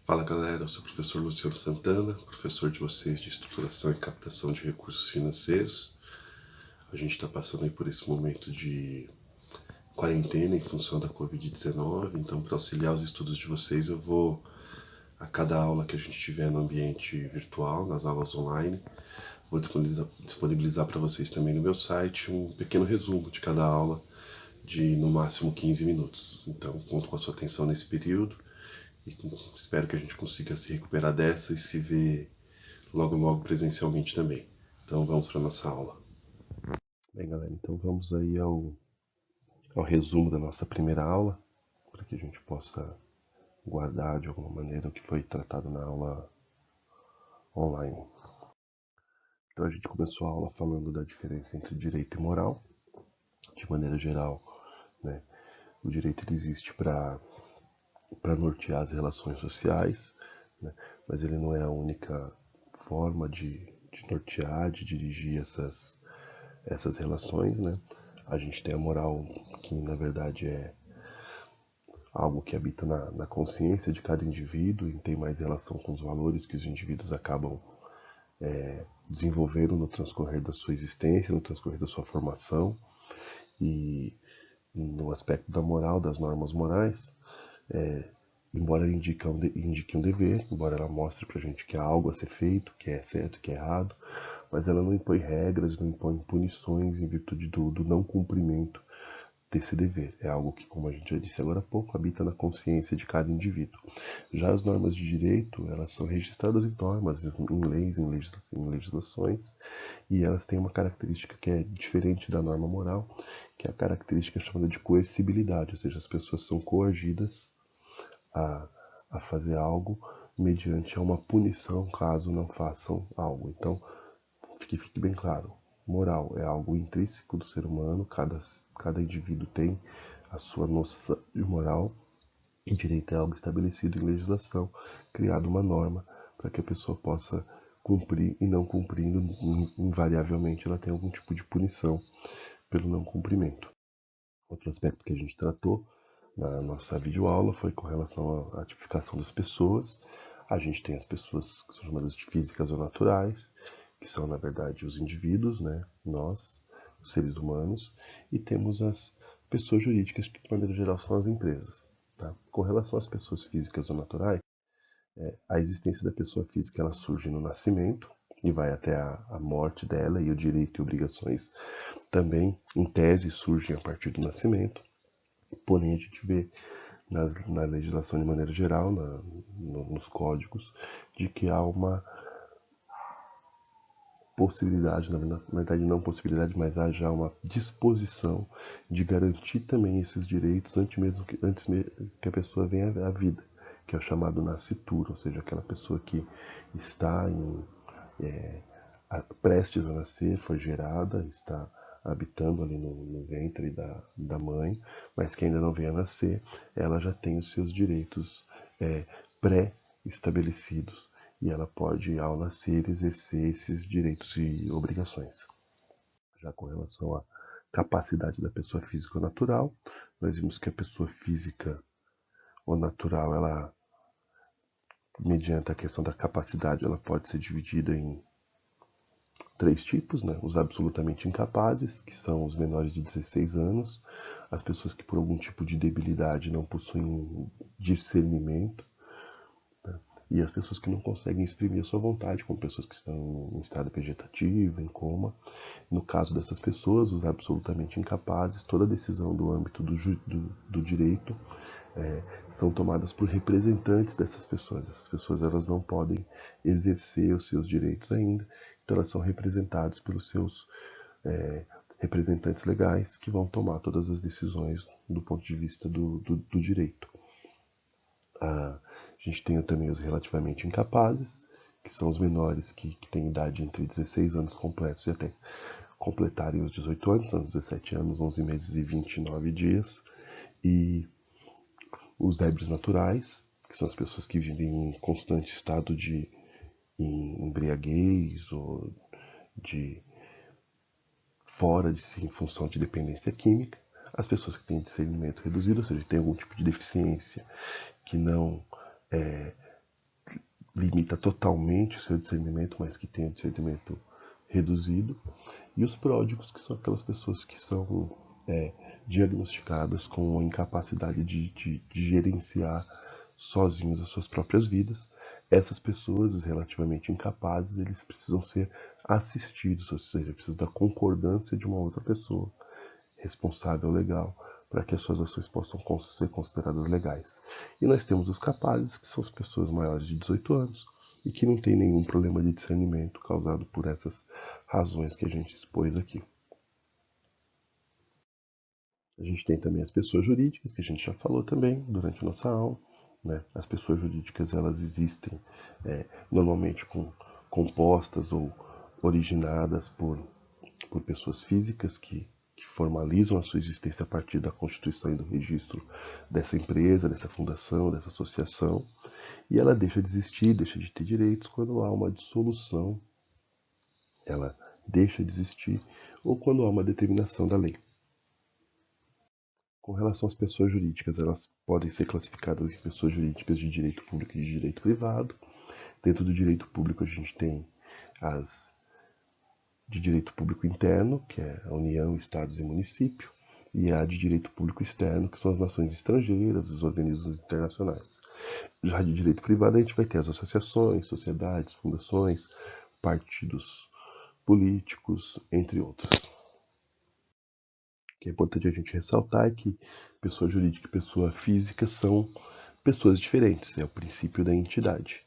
Fala galera, eu sou o professor Luciano Santana, professor de vocês de estruturação e captação de recursos financeiros. A gente está passando aí por esse momento de quarentena em função da Covid-19, então para auxiliar os estudos de vocês eu vou, a cada aula que a gente tiver no ambiente virtual, nas aulas online, vou disponibilizar para vocês também no meu site um pequeno resumo de cada aula de no máximo 15 minutos. Então conto com a sua atenção nesse período e espero que a gente consiga se recuperar dessa e se ver logo presencialmente também. Então vamos para nossa aula. Bem galera, então vamos aí ao resumo da nossa primeira aula, para que a gente possa guardar de alguma maneira o que foi tratado na aula online. Então a gente começou a aula falando da diferença entre direito e moral. De maneira geral, né, o direito ele existe para nortear as relações sociais, né, mas ele não é a única forma de nortear, de dirigir essas relações, né? A gente tem a moral, que na verdade é algo que habita na consciência de cada indivíduo e tem mais relação com os valores que os indivíduos acabam desenvolvendo no transcorrer da sua existência, no transcorrer da sua formação. E no aspecto da moral, das normas morais, embora ela indique um dever, embora ela mostre pra gente que há algo a ser feito, que é certo, que é errado, mas ela não impõe regras, não impõe punições em virtude do não cumprimento desse dever. É algo que, como a gente já disse agora há pouco, habita na consciência de cada indivíduo. Já as normas de direito, elas são registradas em normas, em leis, em legislações, e elas têm uma característica que é diferente da norma moral, que é a característica chamada de coercibilidade, ou seja, as pessoas são coagidas a fazer algo mediante uma punição caso não façam algo. Então, que fique bem claro, moral é algo intrínseco do ser humano, cada indivíduo tem a sua noção de moral, e direito é algo estabelecido em legislação, criado uma norma para que a pessoa possa cumprir, e não cumprindo, invariavelmente ela tem algum tipo de punição pelo não cumprimento. Outro aspecto que a gente tratou na nossa videoaula foi com relação à tipificação das pessoas. A gente tem as pessoas que são chamadas de físicas ou naturais, que são, na verdade, os indivíduos, né? Nós, os seres humanos, e temos as pessoas jurídicas, que, de maneira geral, são as empresas. Tá? Com relação às pessoas físicas ou naturais, a existência da pessoa física ela surge no nascimento e vai até a morte dela, e o direito e obrigações também, em tese, surgem a partir do nascimento. Porém, a gente vê na legislação de maneira geral, nos códigos, de que há uma possibilidade, na verdade não possibilidade, mas há já uma disposição de garantir também esses direitos antes que a pessoa venha à vida, que é o chamado nascituro, ou seja, aquela pessoa que está prestes a nascer, foi gerada, está habitando ali no ventre da mãe, mas que ainda não veio a nascer, ela já tem os seus direitos pré-estabelecidos e ela pode, ao nascer, exercer esses direitos e obrigações. Já com relação à capacidade da pessoa física ou natural, nós vimos que a pessoa física ou natural, ela, mediante a questão da capacidade, ela pode ser dividida em três tipos, né? Os absolutamente incapazes, que são os menores de 16 anos, as pessoas que por algum tipo de debilidade não possuem discernimento, né? E as pessoas que não conseguem exprimir a sua vontade, como pessoas que estão em estado vegetativo, em coma. No caso dessas pessoas, os absolutamente incapazes, toda decisão do âmbito do direito são tomadas por representantes dessas pessoas. Essas pessoas elas não podem exercer os seus direitos ainda, então elas são representadas pelos seus representantes legais que vão tomar todas as decisões do ponto de vista do direito. A gente tem também os relativamente incapazes, que são os menores que têm idade entre 16 anos completos e até completarem os 18 anos, são 17 anos, 11 meses e 29 dias. E os débeis naturais, que são as pessoas que vivem em constante estado de embriaguez ou de fora de si em função de dependência química. As pessoas que têm discernimento reduzido, ou seja, que têm algum tipo de deficiência que não limita totalmente o seu discernimento, mas que tem o discernimento reduzido, e os pródigos, que são aquelas pessoas que são diagnosticadas com a incapacidade de gerenciar sozinhos as suas próprias vidas. Essas pessoas relativamente incapazes, eles precisam ser assistidos, ou seja, precisam da concordância de uma outra pessoa responsável legal para que as suas ações possam ser consideradas legais. E nós temos os capazes, que são as pessoas maiores de 18 anos e que não têm nenhum problema de discernimento causado por essas razões que a gente expôs aqui. A gente tem também as pessoas jurídicas, que a gente já falou também durante a nossa aula. Né? As pessoas jurídicas, elas existem normalmente compostas ou originadas por pessoas físicas que formalizam a sua existência a partir da constituição e do registro dessa empresa, dessa fundação, dessa associação, e ela deixa de existir, deixa de ter direitos quando há uma dissolução, ela deixa de existir, ou quando há uma determinação da lei. Com relação às pessoas jurídicas, elas podem ser classificadas em pessoas jurídicas de direito público e de direito privado. Dentro do direito público, a gente tem as de direito público interno, que é a União, Estados e Município, e a de direito público externo, que são as nações estrangeiras, os organismos internacionais. Já de direito privado, a gente vai ter as associações, sociedades, fundações, partidos políticos, entre outros. O que é importante a gente ressaltar é que pessoa jurídica e pessoa física são pessoas diferentes, é o princípio da entidade.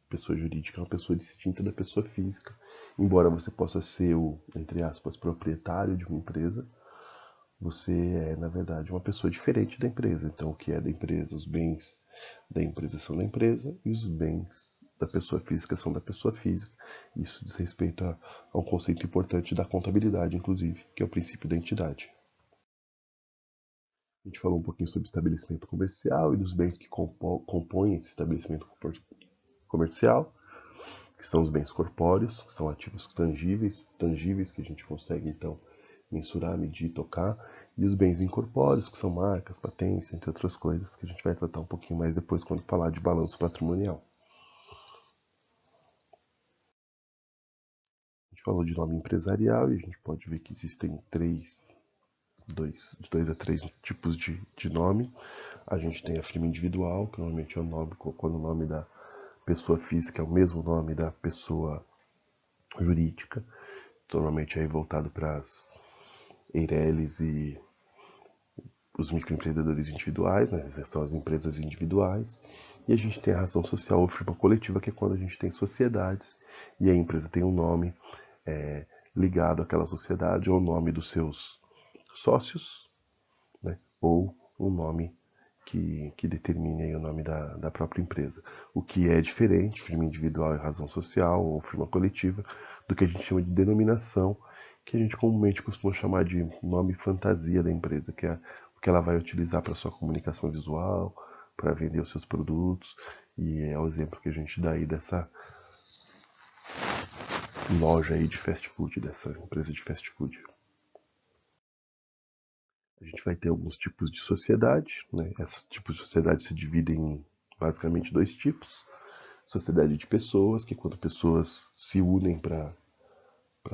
Pessoa jurídica é uma pessoa distinta da pessoa física. Embora você possa ser o, entre aspas, proprietário de uma empresa, você é, na verdade, uma pessoa diferente da empresa. Então, o que é da empresa? Os bens da empresa são da empresa e os bens da pessoa física são da pessoa física. Isso diz respeito a um conceito importante da contabilidade, inclusive, que é o princípio da entidade. A gente falou um pouquinho sobre estabelecimento comercial e dos bens que compõem esse estabelecimento comercial, que são os bens corpóreos, que são ativos tangíveis que a gente consegue então mensurar, medir, tocar, e os bens incorpóreos, que são marcas, patentes, entre outras coisas, que a gente vai tratar um pouquinho mais depois quando falar de balanço patrimonial. A gente falou de nome empresarial e a gente pode ver que existem dois a três tipos de nome. A gente tem a firma individual, que normalmente é o nome, quando o nome da pessoa física é o mesmo nome da pessoa jurídica. Normalmente é voltado para as EIRELIs e os microempreendedores individuais, né? São as empresas individuais. E a gente tem a razão social ou firma coletiva, que é quando a gente tem sociedades e a empresa tem um nome ligado àquela sociedade, ou o nome dos seus sócios, né? Ou o nome que determine aí o nome da própria empresa. O que é diferente, firma individual e razão social, ou firma coletiva, do que a gente chama de denominação, que a gente comumente costuma chamar de nome fantasia da empresa, que é o que ela vai utilizar para sua comunicação visual, para vender os seus produtos, e é o exemplo que a gente dá aí dessa loja aí de fast food, dessa empresa de fast food. A gente vai ter alguns tipos de sociedade, né? Esses tipos de sociedade se dividem em basicamente dois tipos. Sociedade de pessoas, que é quando pessoas se unem para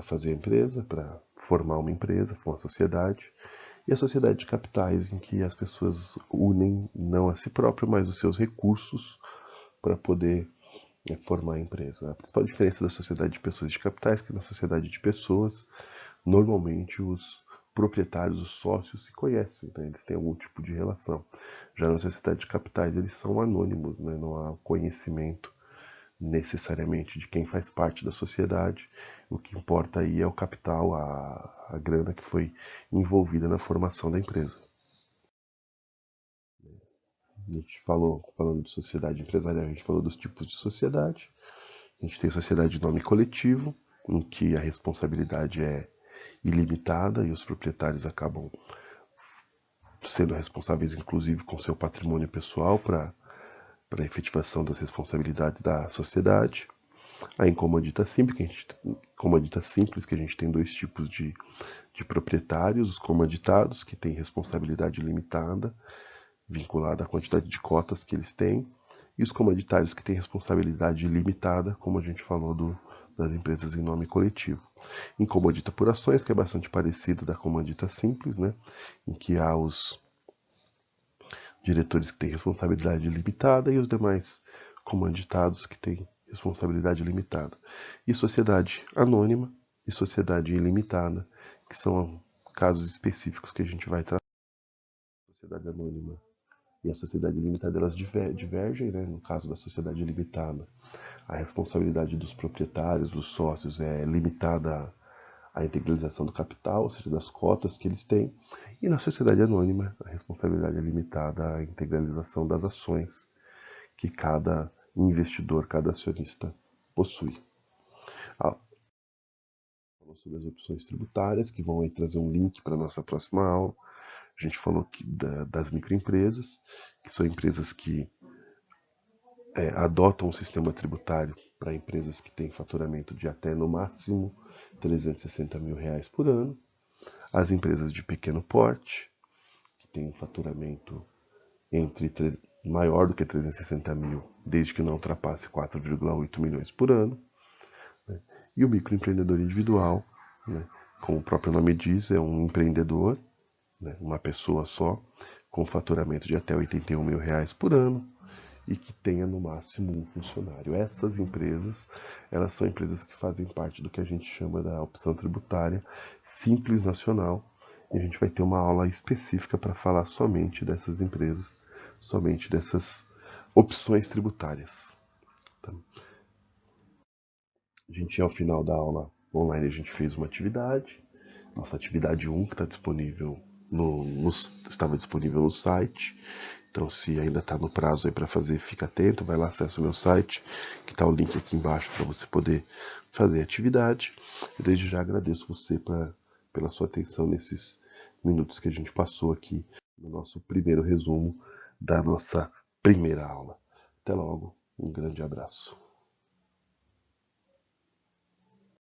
fazer a empresa, para formar uma empresa, uma sociedade. E a sociedade de capitais, em que as pessoas unem não a si próprias, mas os seus recursos para poder formar a empresa. A principal diferença da sociedade de pessoas de capitais é que na sociedade de pessoas, normalmente os proprietários, os sócios se conhecem, né? Eles têm algum tipo de relação. Já na sociedade de capitais, eles são anônimos, né? Não há conhecimento necessariamente de quem faz parte da sociedade. O que importa aí é o capital, a grana que foi envolvida na formação da empresa. A gente falando de sociedade empresarial, a gente falou dos tipos de sociedade. A gente tem sociedade de nome coletivo, em que a responsabilidade é ilimitada e os proprietários acabam sendo responsáveis, inclusive, com seu patrimônio pessoal para a efetivação das responsabilidades da sociedade. A incomodita simples, que a gente tem dois tipos de proprietários, os comanditados, que têm responsabilidade limitada, vinculada à quantidade de cotas que eles têm, e os comanditários que têm responsabilidade limitada, como a gente falou das empresas em nome coletivo. Em comandita por ações, que é bastante parecido da comandita simples, né, em que há os diretores que têm responsabilidade limitada e os demais comanditados que têm responsabilidade limitada. E sociedade anônima e sociedade ilimitada, que são casos específicos que a gente vai tratar. A sociedade anônima e a sociedade limitada, elas divergem, né? No caso da sociedade limitada, a responsabilidade dos proprietários, dos sócios, é limitada à integralização do capital, ou seja, das cotas que eles têm, e na sociedade anônima, a responsabilidade é limitada à integralização das ações que cada investidor, cada acionista possui. Falou sobre as opções tributárias, que vão aí trazer um link para a nossa próxima aula. A gente falou aqui das microempresas, que são empresas que adotam um sistema tributário para empresas que têm faturamento de até, no máximo, R$360 mil por ano. As empresas de pequeno porte, que têm um faturamento maior do que 360 mil, desde que não ultrapasse 4,8 milhões por ano. Né? E o microempreendedor individual, né, como o próprio nome diz, é um empreendedor, né, uma pessoa só, com faturamento de até 81 mil por ano e que tenha no máximo um funcionário. Essas empresas, elas são empresas que fazem parte do que a gente chama da opção tributária simples nacional, e a gente vai ter uma aula específica para falar somente dessas empresas, somente dessas opções tributárias. Tá? A gente, ao final da aula online, a gente fez uma atividade, nossa atividade 1, que está disponível estava disponível no site. Então, se ainda está no prazo aí para fazer, fica atento, vai lá, acessa o meu site, que está o link aqui embaixo para você poder fazer a atividade. Eu desde já agradeço você pela sua atenção nesses minutos que a gente passou aqui no nosso primeiro resumo da nossa primeira aula. Até logo, um grande abraço.